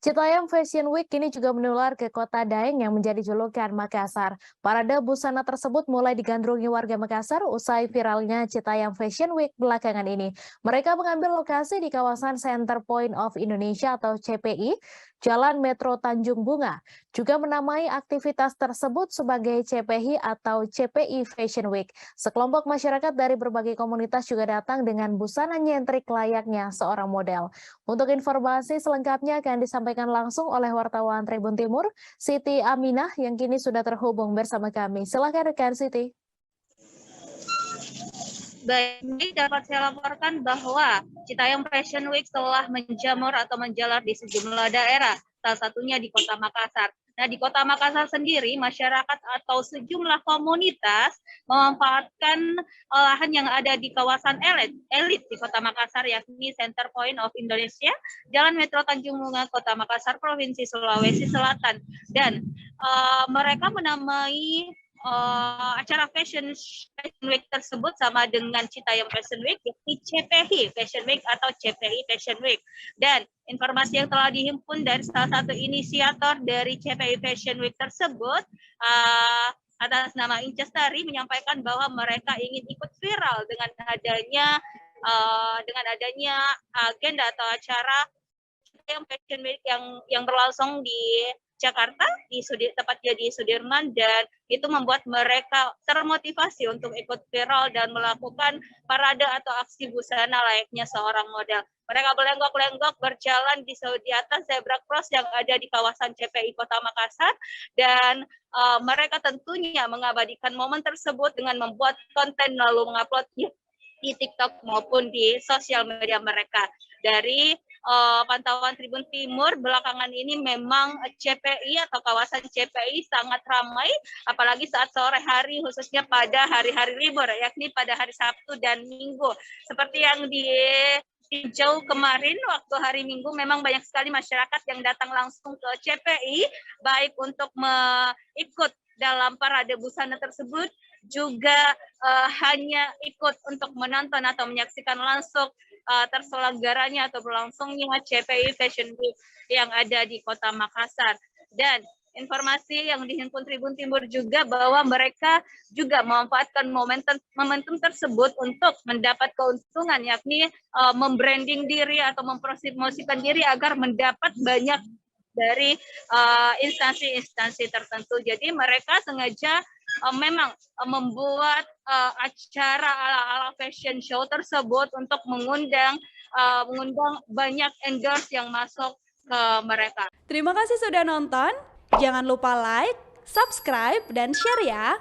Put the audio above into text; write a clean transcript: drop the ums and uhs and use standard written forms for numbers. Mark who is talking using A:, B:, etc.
A: Citayam Fashion Week kini juga menular ke kota Daeng yang menjadi julukan Makassar. Parade busana tersebut mulai digandrungi warga Makassar usai viralnya Citayam Fashion Week belakangan ini. Mereka mengambil lokasi di kawasan Center Point of Indonesia atau CPI, Jalan Metro Tanjung Bunga. Juga menamai aktivitas tersebut sebagai CPI atau CPI Fashion Week. Sekelompok masyarakat dari berbagai komunitas juga datang dengan busana nyentrik layaknya seorang model. Untuk informasi selengkapnya akan disampaikan langsung oleh wartawan Tribun Timur, Siti Aminah yang kini sudah terhubung bersama kami. Silakan rekan Siti.
B: Baik, dapat saya laporkan bahwa Citayam Fashion Week telah menjamur atau menjalar di sejumlah daerah, salah satunya di Kota Makassar. Nah, di Kota Makassar sendiri, masyarakat atau sejumlah komunitas memanfaatkan lahan yang ada di kawasan elit di Kota Makassar, yakni Center Point of Indonesia, Jalan Metro Tanjung Bunga, Kota Makassar, Provinsi Sulawesi Selatan. Dan mereka menamai acara Fashion Week tersebut sama dengan Citayam Fashion Week, yakni CPI Fashion Week atau CPI Fashion Week. Dan informasi yang telah dihimpun dari salah satu inisiator dari CPI Fashion Week tersebut, atas nama Incestari, menyampaikan bahwa mereka ingin ikut viral dengan adanya agenda atau acara Citayam Fashion Week yang berlangsung di Jakarta, tepatnya di Sudirman, dan itu membuat mereka termotivasi untuk ikut viral dan melakukan parade atau aksi busana layaknya seorang model. Mereka berlenggak-lenggok berjalan di atas zebra cross yang ada di kawasan CPI Kota Makassar, dan mereka tentunya mengabadikan momen tersebut dengan membuat konten lalu mengupload di TikTok maupun di sosial media mereka. Dari pantauan Tribun Timur belakangan ini memang CPI atau kawasan CPI sangat ramai, apalagi saat sore hari, khususnya pada hari-hari libur, yakni pada hari Sabtu dan Minggu. Seperti yang ditinjau kemarin waktu hari Minggu, memang banyak sekali masyarakat yang datang langsung ke CPI, baik untuk ikut dalam parade busana tersebut, juga hanya ikut untuk menonton atau menyaksikan langsung terselenggaranya atau berlangsungnya CPI Fashion Week yang ada di Kota Makassar. Dan informasi yang dihimpun Tribun Timur juga bahwa mereka juga memanfaatkan momentum tersebut untuk mendapat keuntungan, yakni membranding diri atau mempromosikan diri agar mendapat banyak dari instansi-instansi tertentu. Jadi mereka sengaja memang membuat acara ala-ala fashion show tersebut untuk mengundang banyak endorse yang masuk ke mereka.
C: Terima kasih sudah nonton. Jangan lupa like, subscribe, dan share ya.